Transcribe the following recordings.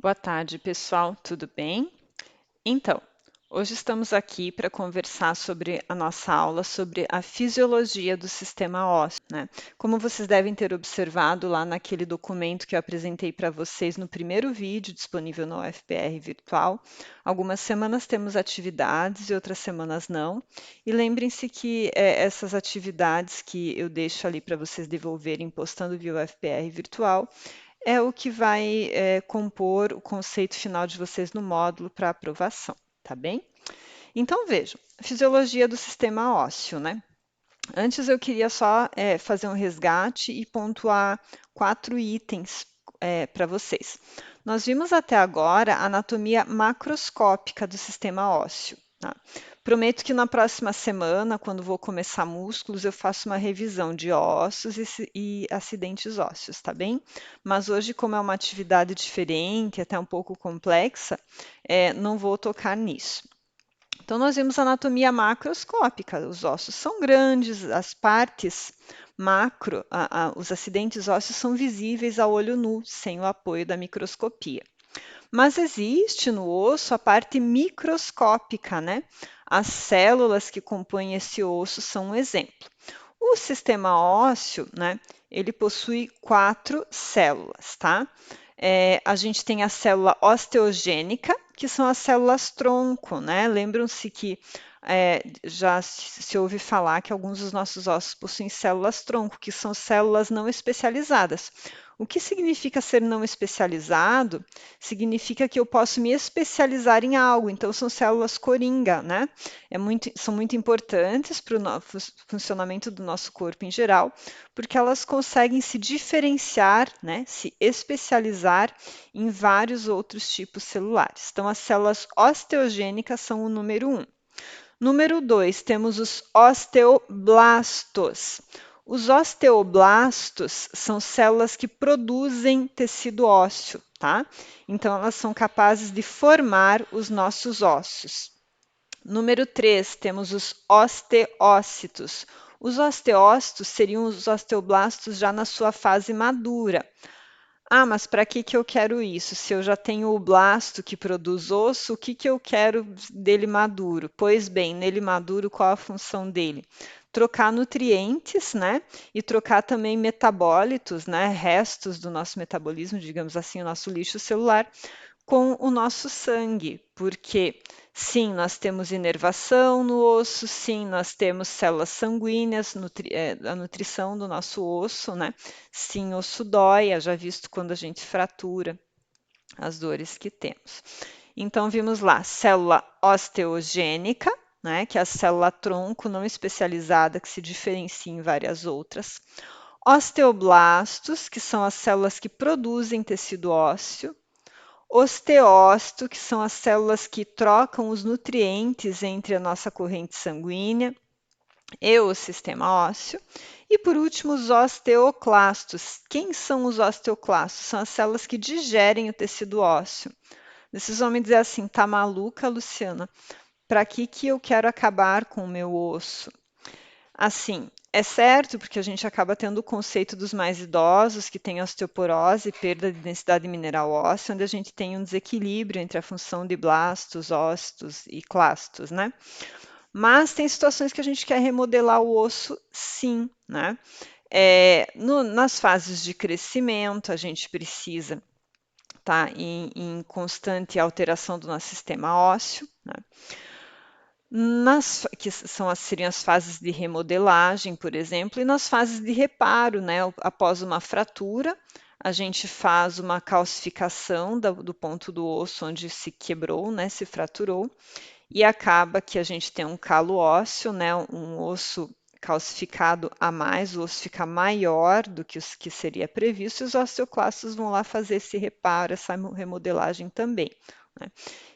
Boa tarde, pessoal, tudo bem? Então, hoje estamos aqui para conversar sobre a nossa aula sobre a fisiologia do sistema ósseo, né? Como vocês devem ter observado lá naquele documento que eu apresentei para vocês no primeiro vídeo disponível no UFPR Virtual, algumas semanas temos atividades e outras semanas não. E lembrem-se que essas atividades que eu deixo ali para vocês devolverem postando via UFPR Virtual é o que vai compor o conceito final de vocês no módulo para aprovação, tá bem? Então vejam, fisiologia do sistema ósseo, né? Antes eu queria só fazer um resgate e pontuar 4 itens para vocês. Nós vimos até agora a anatomia macroscópica do sistema ósseo. Tá? Prometo que na próxima semana, quando vou começar músculos, eu faço uma revisão de ossos e acidentes ósseos, tá bem? Mas hoje, como é uma atividade diferente, até um pouco complexa, não vou tocar nisso. Então, nós vimos anatomia macroscópica. Os ossos são grandes, as partes macro, os acidentes ósseos são visíveis a olho nu, sem o apoio da microscopia. Mas existe no osso a parte microscópica, né? As células que compõem esse osso são um exemplo. O sistema ósseo, né? Ele possui 4 células, tá? A gente tem a célula osteogênica, que são as células tronco, né? Lembram-se que já se ouve falar que alguns dos nossos ossos possuem células tronco, que são células não especializadas. O que significa ser não especializado? Significa que eu posso me especializar em algo, então são células coringa, né? São muito importantes para o funcionamento do nosso corpo em geral, porque elas conseguem se diferenciar, né? Se especializar em vários outros tipos celulares. Então, as células osteogênicas são o número 1. Número 2, temos os osteoblastos. Os osteoblastos são células que produzem tecido ósseo, tá? Então, elas são capazes de formar os nossos ossos. Número 3, temos os osteócitos. Os osteócitos seriam os osteoblastos já na sua fase madura. Ah, mas para que eu quero isso? Se eu já tenho o blasto que produz osso, o que eu quero dele maduro? Pois bem, nele maduro, qual a função dele? Trocar nutrientes, né? E trocar também metabólitos, né? Restos do nosso metabolismo, digamos assim, o nosso lixo celular, com o nosso sangue, porque sim, nós temos inervação no osso, sim, nós temos células sanguíneas, a nutrição do nosso osso, né? Sim, osso dói, já visto quando a gente fratura, as dores que temos. Então, vimos lá, célula osteogênica, né, que é a célula tronco não especializada, que se diferencia em várias outras. Osteoblastos, que são as células que produzem tecido ósseo. Osteócito, que são as células que trocam os nutrientes entre a nossa corrente sanguínea e o sistema ósseo. E por último, os osteoclastos. Quem são os osteoclastos? São as células que digerem o tecido ósseo. Vocês vão me dizer assim, tá maluca, Luciana? Para que eu quero acabar com o meu osso? Assim, é certo, porque a gente acaba tendo o conceito dos mais idosos, que têm osteoporose, perda de densidade mineral óssea, onde a gente tem um desequilíbrio entre a função de blastos, ócitos e clastos, né? Mas tem situações que a gente quer remodelar o osso, sim, né? Nas fases de crescimento, a gente precisa estar em constante alteração do nosso sistema ósseo, né? Seriam as fases de remodelagem, por exemplo, e nas fases de reparo, né? Após uma fratura, a gente faz uma calcificação do ponto do osso onde se quebrou, né? Se fraturou, e acaba que a gente tem um calo ósseo, né? Um osso calcificado a mais, o osso fica maior do que o que seria previsto, e os osteoclastos vão lá fazer esse reparo, essa remodelagem também, né?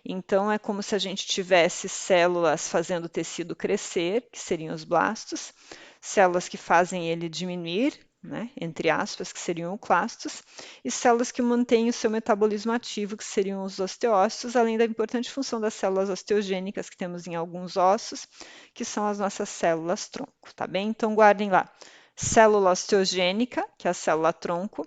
Então, é como se a gente tivesse células fazendo o tecido crescer, que seriam os blastos, células que fazem ele diminuir, né, entre aspas, que seriam os clastos, e células que mantêm o seu metabolismo ativo, que seriam os osteócitos, além da importante função das células osteogênicas que temos em alguns ossos, que são as nossas células tronco, tá bem? Então, guardem lá. Célula osteogênica, que é a célula tronco,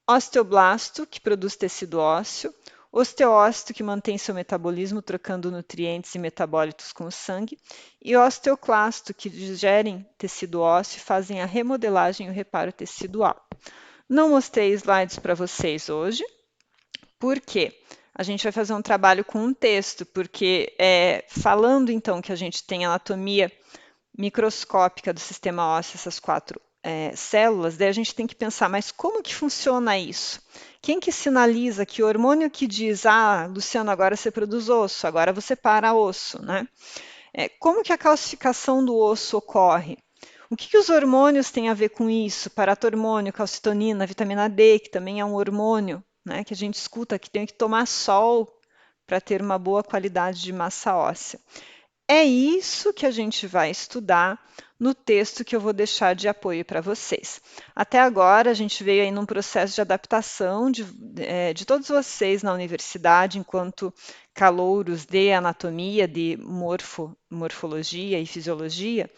osteoblasto, que produz tecido ósseo, osteócito, que mantém seu metabolismo trocando nutrientes e metabólitos com o sangue, e osteoclasto, que digerem tecido ósseo e fazem a remodelagem e o reparo tecidual. Não mostrei slides para vocês hoje, porque a gente vai fazer um trabalho com um texto, porque falando então que a gente tem anatomia microscópica do sistema ósseo, essas quatro células, daí a gente tem que pensar, mas como que funciona isso? Quem que sinaliza, que hormônio que diz, Luciano, agora você produz osso, agora você para osso, né? Como que a calcificação do osso ocorre? O que os hormônios têm a ver com isso? Paratormônio, calcitonina, vitamina D, que também é um hormônio, né, que a gente escuta que tem que tomar sol para ter uma boa qualidade de massa óssea. É isso que a gente vai estudar no texto que eu vou deixar de apoio para vocês. Até agora, a gente veio aí num processo de adaptação de todos vocês na universidade, enquanto calouros de anatomia, de morfologia e fisiologia,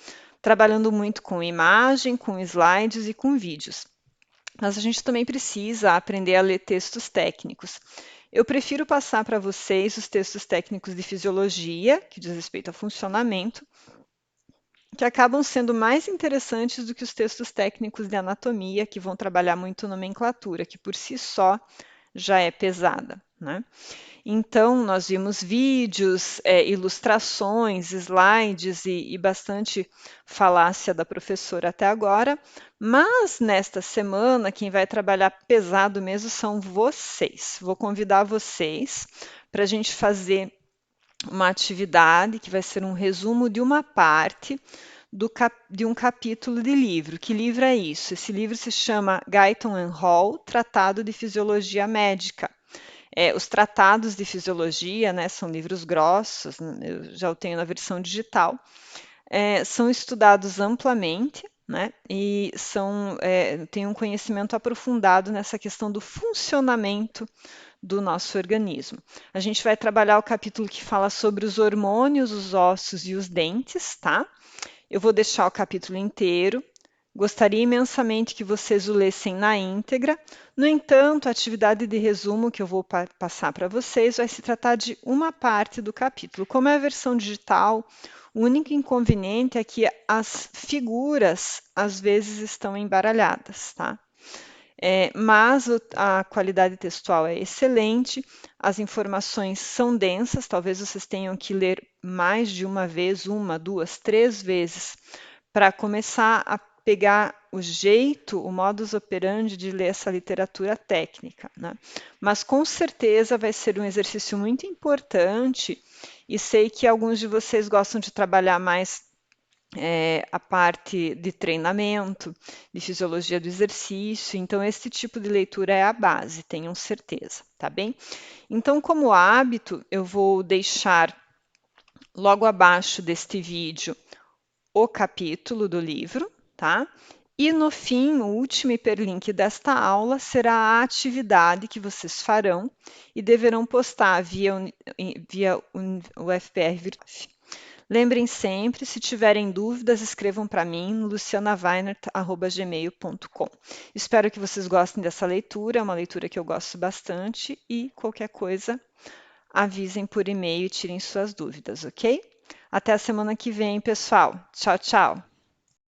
trabalhando muito com imagem, com slides e com vídeos. Mas a gente também precisa aprender a ler textos técnicos. Eu prefiro passar para vocês os textos técnicos de fisiologia, que diz respeito ao funcionamento, que acabam sendo mais interessantes do que os textos técnicos de anatomia, que vão trabalhar muito nomenclatura, que por si só já é pesada, né? Então, nós vimos vídeos, ilustrações, slides e bastante falácia da professora até agora, mas nesta semana, quem vai trabalhar pesado mesmo são vocês. Vou convidar vocês para a gente fazer uma atividade que vai ser um resumo de uma parte de um capítulo de livro. Que livro é isso? Esse livro se chama Guyton and Hall, Tratado de Fisiologia Médica. Os tratados de fisiologia, né, são livros grossos, eu já o tenho na versão digital, são estudados amplamente, né, e têm um conhecimento aprofundado nessa questão do funcionamento do nosso organismo. A gente vai trabalhar o capítulo que fala sobre os hormônios, os ossos e os dentes, tá? Eu vou deixar o capítulo inteiro. Gostaria imensamente que vocês o lessem na íntegra. No entanto, a atividade de resumo que eu vou passar para vocês vai se tratar de uma parte do capítulo. Como é a versão digital, o único inconveniente é que as figuras às vezes estão embaralhadas, tá? Mas a qualidade textual é excelente, as informações são densas, talvez vocês tenham que ler mais de uma vez, uma, duas, três vezes, para começar a pegar o jeito, o modus operandi de ler essa literatura técnica, né? Mas com certeza vai ser um exercício muito importante e sei que alguns de vocês gostam de trabalhar mais a parte de treinamento, de fisiologia do exercício, então esse tipo de leitura é a base, tenham certeza, tá bem? Então, como hábito, eu vou deixar logo abaixo deste vídeo o capítulo do livro, tá? E no fim, o último hiperlink desta aula será a atividade que vocês farão e deverão postar via o FPR Virtual. Lembrem sempre, se tiverem dúvidas, escrevam para mim, lucianaweinert@gmail.com. Espero que vocês gostem dessa leitura, é uma leitura que eu gosto bastante e qualquer coisa, avisem por e-mail e tirem suas dúvidas, ok? Até a semana que vem, pessoal. Tchau, tchau!